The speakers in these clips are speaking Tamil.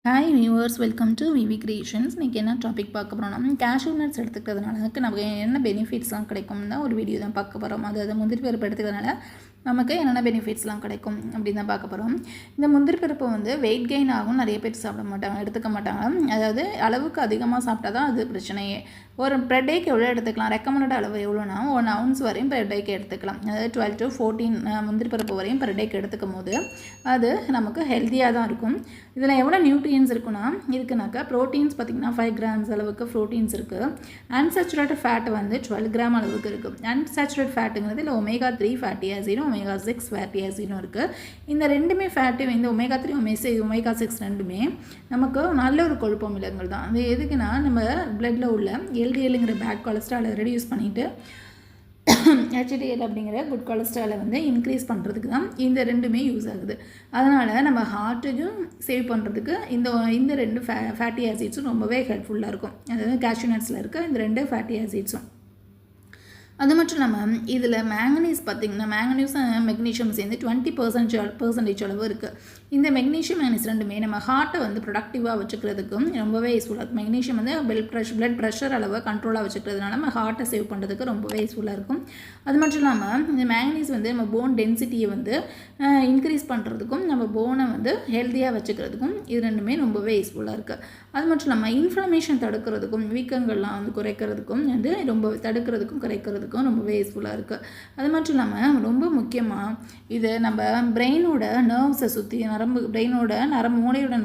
Hi viewers, welcome to VV Creations. இன்றைக்கி என்ன டாபிக் பார்க்க போகிறோம்னா, கேஷ்யூ நட்ஸ் எடுத்துக்கிறதுனால நமக்கு என்ன பெனிஃபிட்ஸ்லாம் கிடைக்கும்னு தான் ஒரு வீடியோ தான் பார்க்க போகிறோம். அதாவது முந்திரி பருப்பு எடுத்துக்கிறதுனால நமக்கு என்னென்ன பெனிஃபிட்ஸ்லாம் கிடைக்கும் அப்படின்னு தான் பார்க்க போகிறோம். இந்த முந்திரி பருப்பு வெயிட் கெயின் ஆகும், நிறைய பேர் சாப்பிட மாட்டாங்க, எடுத்துக்க மாட்டாங்க. அதாவது அளவுக்கு அதிகமாக சாப்பிட்டா தான் அது பிரச்சனையே. ஒரு பெர் டேக்கு எவ்வளோ எடுத்துக்கலாம், ரெக்கமெண்டட் அளவு எவ்வளோனா 1 ounce வரையும் பெர் டேக்கு எடுத்துக்கலாம். அதாவது 12 to 14 முந்திரி பருப்பு வரையும் பெர் டேக்கு எடுத்துக்கும் போது அது நமக்கு ஹெல்த்தியாக தான் இருக்கும். இதில் எவ்வளோ நியூட்ரியன்ஸ் இருக்குனாக்கா ப்ரோட்டீன்ஸ் பார்த்திங்கன்னா 5 grams அளவுக்கு ப்ரோட்டீன்ஸ் இருக்குது. அன்சாச்சுரேட்டட் ஃபேட் 12 gram அளவுக்கு இருக்குது. அன்சாச்சுரேட் ஃபேட்டுங்கிறது இல்லை omega-3 ஃபேட்டி ஆசிடும், omega-6 ஃபேட்டி ஆசிடும் இருக்குது. இந்த ரெண்டுமே ஃபேட்டு இந்த omega-3 omega-6 ரெண்டுமே நமக்கு நல்ல ஒரு கொழுப்பு அமிலங்கள் தான். அது எதுக்குன்னா நம்ம பிளட்டில் உள்ள எல்டிஎல்ங்கிற பேட் கொலஸ்ட்ராலை ரெடியூஸ் பண்ணிவிட்டு ஹெச்டிஎல் அப்படிங்கிற குட் கொலஸ்ட்ராலை இன்க்ரீஸ் பண்ணுறதுக்கு தான் இந்த ரெண்டுமே யூஸ் ஆகுது. அதனால் நம்ம ஹார்ட்டுக்கும் சேவ் பண்ணுறதுக்கு இந்த ரெண்டு ஃபேட்டி ஆசிட்ஸும் ரொம்பவே ஹெல்ப்ஃபுல்லாக இருக்கும். அதாவது கேஷ்யூ நட்ஸில் இருக்க இந்த ரெண்டு ஃபேட்டி ஆசிட்ஸும். அது மட்டும் இல்லாமல் இதில் மேங்கனீஸ் பார்த்திங்கன்னா மேங்கனீஸும் மெக்னீஷியம் சேர்ந்து 20% அளவு இருக்குது. இந்த மெக்னீஷியம் மேங்கனீஸ் ரெண்டுமே நம்ம ஹார்ட்டை ப்ரொடக்டிவாக வச்சுக்கிறதுக்கும் ரொம்பவே யூஸ்ஃபுல்லாக இருக்கும். மெக்னீஷியம் பிளட் ப்ரெஷர் அளவை கண்ட்ரோலாக வச்சுக்கிறதுனால நம்ம ஹார்ட்டை சேவ் பண்ணுறதுக்கு ரொம்பவே யூஸ்ஃபுல்லாக இருக்கும். அது மட்டும் இல்லாமல் இந்த மேங்கனீஸ் நம்ம போன் டென்சிட்டியை இன்க்ரீஸ் பண்ணுறதுக்கும் நம்ம போனை ஹெல்த்தியாக வச்சுக்கிறதுக்கும் இது ரெண்டுமே ரொம்பவே யூஸ்ஃபுல்லாக இருக்குது. அது மட்டும் இல்லாமல் இன்ஃப்ளமேஷன் தடுக்கிறதுக்கும் வீக்கங்கள்லாம் குறைக்கிறதுக்கும் ரொம்ப தடுக்கிறதுக்கும் குறைக்கிறதுக்கும் ரொம்பவே யூஸ்ஃபுல்லாக இருக்குது. அது மட்டும் இல்லாமல் ரொம்ப முக்கியமாக இது நம்ம பிரெயினோட நர்வ்ஸை சுற்றி மூளையோட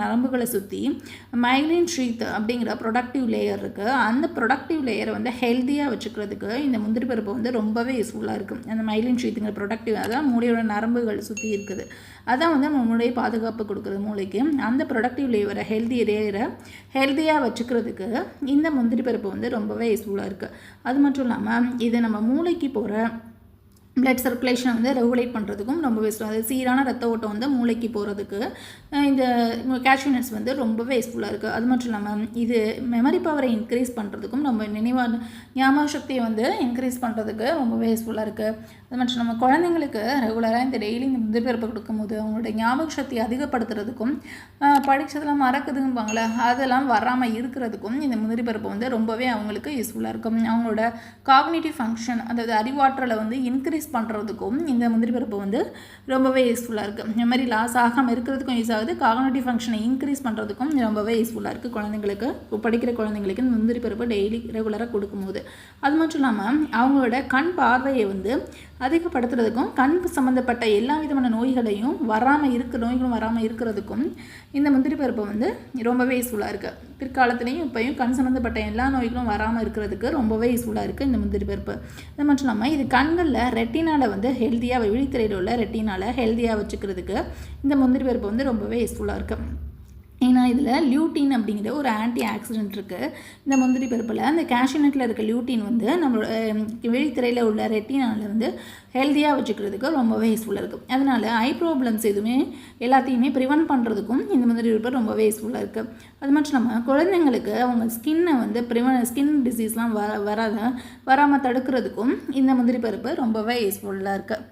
நரம்புகளை சுற்றி மைலின் ஷீத் அப்படிங்கிற ப்ரொடக்டிவ் லேயர் இருக்குது. அந்த ப்ரொடக்டிவ் லேயரை ஹெல்த்தியாக வச்சுக்கிறதுக்கு இந்த முந்திரி பருப்பு ரொம்பவே யூஸ்ஃபுல்லாக இருக்கும். அந்த மைலின் ஷீத்துங்கிற ப்ரொடக்டிவ் அதான் மூளையோட நரம்புகள் சுற்றி இருக்குது. அதான் நம்ம மூளையை பாதுகாப்பு கொடுக்குறது மூளைக்கு. அந்த ப்ரொடக்டிவ் லேயரை ஹெல்த்தியாக வச்சுக்கிறதுக்கு இந்த முந்திரி பருப்பு ரொம்பவே யூஸ்ஃபுல்லாக இருக்குது. அது மட்டும் இல்லாமல் இது நம்ம மூளைக்கு போகிற பிளட் சர்க்குலேஷனை ரெகுலேட் பண்ணுறதுக்கும் ரொம்பவே யூஸ்ஃபுல்லாக. அது சீரான ரத்த ஓட்டம் மூளைக்கு போகிறதுக்கு இந்த கேஷ்யூ நட்ஸ் ரொம்பவே யூஸ்ஃபுல்லாக இருக்குது. அது மட்டும் இல்லாமல் இது மெமரி பவரை இன்க்ரீஸ் பண்ணுறதுக்கும் நம்ம ஞாபக சக்தியை இன்க்ரீஸ் பண்ணுறதுக்கு ரொம்பவே யூஸ்ஃபுல்லாக இருக்குது. அது மட்டும் நம்ம குழந்தைங்களுக்கு ரெகுலராக இந்த டெய்லி இந்த முந்திரி பருப்பு கொடுக்கும்போது அவங்களோட ஞாபக சக்தியை அதிகப்படுத்துறதுக்கும் படித்ததெல்லாம் மறக்குதுங்கப்பாங்களே அதெல்லாம் வராமல் இருக்கிறதுக்கும் இந்த முந்திரி பருப்பு ரொம்பவே அவங்களுக்கு யூஸ்ஃபுல்லாக இருக்கும். அவங்களோட காக்னிட்டிவ் ஃபங்க்ஷன் அதாவது அறிவாற்றலை இன்க்ரீஸ் பண்ணுறதுக்கும் இந்த முந்திரி பருப்பு ரொம்பவே யூஸ்ஃபுல்லாக இருக்குது. மெமரி லாஸ் ஆகாமல் இருக்கிறதுக்கும் யூஸ் ஆகுது. காக்னிட்டிவ் ஃபங்க்ஷனை இன்க்ரீஸ் பண்ணுறதுக்கும் ரொம்பவே யூஸ்ஃபுல்லாக இருக்குது. குழந்தைங்களுக்கு படிக்கிற குழந்தைங்களுக்கு இந்த முந்திரி பருப்பு டெய்லி ரெகுலராக கொடுக்கும்போது. அது மட்டும் இல்லாமல் அவங்களோட கண் பார்வையை அதிகப்படுத்துறதுக்கும் கண் சம்மந்தப்பட்ட எல்லா விதமான நோய்களும் வராமல் இருக்கிறதுக்கும் இந்த முந்திரி பருப்பு ரொம்பவே யூஸ்ஃபுல்லாக இருக்குது. பிற்காலத்துலேயும் இப்போயும் கண் சம்மந்தப்பட்ட எல்லா நோய்களும் வராமல் இருக்கிறதுக்கு ரொம்பவே யூஸ்ஃபுல்லாக இருக்குது இந்த முந்திரி பருப்பு. அது மட்டும் இல்லாமல் இது கண்களில் ரெட்டினாவில் ஹெல்த்தியாக விழித்திரையில் உள்ள ரெட்டினாவில் ஹெல்த்தியாக வச்சுக்கிறதுக்கு இந்த முந்திரி பருப்பு ரொம்பவே யூஸ்ஃபுல்லாக இருக்குது. ஏன்னா இதில் லியூட்டின் அப்படிங்கிற ஒரு ஆன்டி ஆக்சிடென்ட் இருக்குது இந்த முந்திரி பருப்பில். அந்த கேஷ்யூ நட்டில் இருக்க லியூட்டின் நம்மளோட விழித்திரையில் உள்ள ரெட்டினாவில் ஹெல்த்தியாக வச்சுக்கிறதுக்கு ரொம்பவே யூஸ்ஃபுல்லாக இருக்குது. அதனால் ஐ ப்ராப்ளம்ஸ் எல்லாத்தையுமே ப்ரிவென்ட் பண்ணுறதுக்கும் இந்த முந்திரி பருப்பு ரொம்பவே யூஸ்ஃபுல்லாக இருக்குது. அது மட்டும் இல்லாமல் குழந்தைங்களுக்கு அவங்க ஸ்கின் டிசீஸ்லாம் வராமல் தடுக்கிறதுக்கும் இந்த முந்திரி பருப்பு ரொம்பவே யூஸ்ஃபுல்லாக இருக்குது.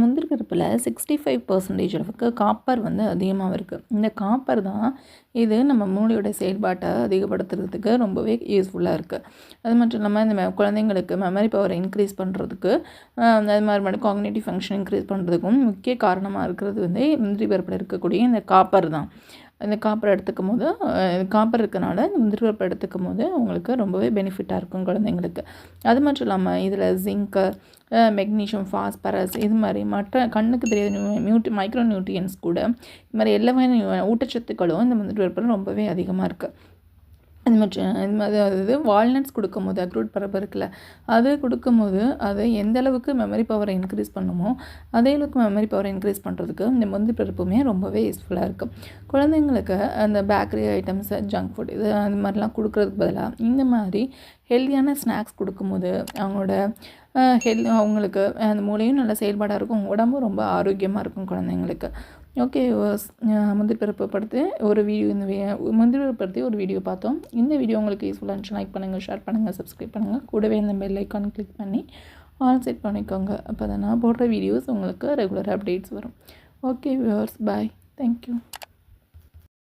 முந்திரி பருப்பில் 65% அளவுக்கு காப்பர் அதிகமாக இருக்குது. இந்த காப்பர் தான் இது நம்ம மூளையோட செயல்பாட்டை அதிகப்படுத்துறதுக்கு ரொம்பவே யூஸ்ஃபுல்லாக இருக்குது. அது மட்டும் இல்லாமல் இந்த குழந்தைங்களுக்கு மெமரி பவரை இன்க்ரீஸ் பண்ணுறதுக்கு அது மாதிரி காக்னிட்டிவ் ஃபங்க்ஷன் இன்க்ரீஸ் பண்ணுறதுக்கும் முக்கிய காரணமாக இருக்கிறது முந்திரி பருப்பில் இருக்கக்கூடிய இந்த காப்பர் தான். இந்த காப்பர் எடுத்துக்கும் போது காப்பர் இருக்கனால இந்த முந்திரி பருப்பு எடுத்துக்கும் போது அவங்களுக்கு ரொம்பவே பெனிஃபிட்டாக இருக்கும் குழந்தைங்களுக்கு. அது மட்டும் இல்லாமல் இதில் ஜிங்க்கு, மெக்னீஷியம், ஃபாஸ்பரஸ் இது மாதிரி மற்ற கண்ணுக்கு தெரியாத மைக்ரோ நியூட்ரியன்ஸ் கூட இது மாதிரி எல்லா ஊட்டச்சத்துக்களும் இந்த முந்திரி பருப்பில் ரொம்பவே அதிகமாக இருக்குது. அது மட்டும் அதாவது வால்நட்ஸ் கொடுக்கும்போது அக்ரூட் பருப்பு இருக்குல்ல அது கொடுக்கும்போது அது எந்த அளவுக்கு மெமரி பவரை இன்க்ரீஸ் பண்ணுமோ அதே அளவுக்கு மெமரி பவரை இன்க்ரீஸ் பண்ணுறதுக்கு இந்த முந்திரி பருப்புமே ரொம்பவே யூஸ்ஃபுல்லாக இருக்கும். குழந்தைங்களுக்கு அந்த பேக்கரி ஐட்டம்ஸ், ஜங்க் ஃபுட் இது அந்த மாதிரிலாம் கொடுக்குறதுக்கு பதிலாக இந்த மாதிரி ஹெல்த்தியான ஸ்நாக்ஸ் கொடுக்கும்போது அவங்களோட அவங்களுக்கு அந்த மூளையும் நல்ல செயல்பாடாக இருக்கும், உடம்பும் ரொம்ப ஆரோக்கியமாக இருக்கும் குழந்தைங்களுக்கு. ஓகே, முந்திரி பருப்பு படுத்து ஒரு முந்திரி பருப்பு படுத்தி ஒரு வீடியோ பார்த்தோம். இந்த வீடியோ உங்களுக்கு யூஸ்ஃபுல்லாக இருந்துச்சு லைக் பண்ணுங்கள், ஷேர் பண்ணுங்கள், சப்ஸ்கிரைப் பண்ணுங்கள். கூடவே இந்த பெல் ஐக்கான் கிளிக் பண்ணி ஆல் செட் பண்ணிக்கோங்க. அப்போ தான் நான் போடுற வீடியோஸ் உங்களுக்கு ரெகுலர் அப்டேட்ஸ் வரும். ஓகே வியூவர்ஸ், பாய், தேங்க்யூ.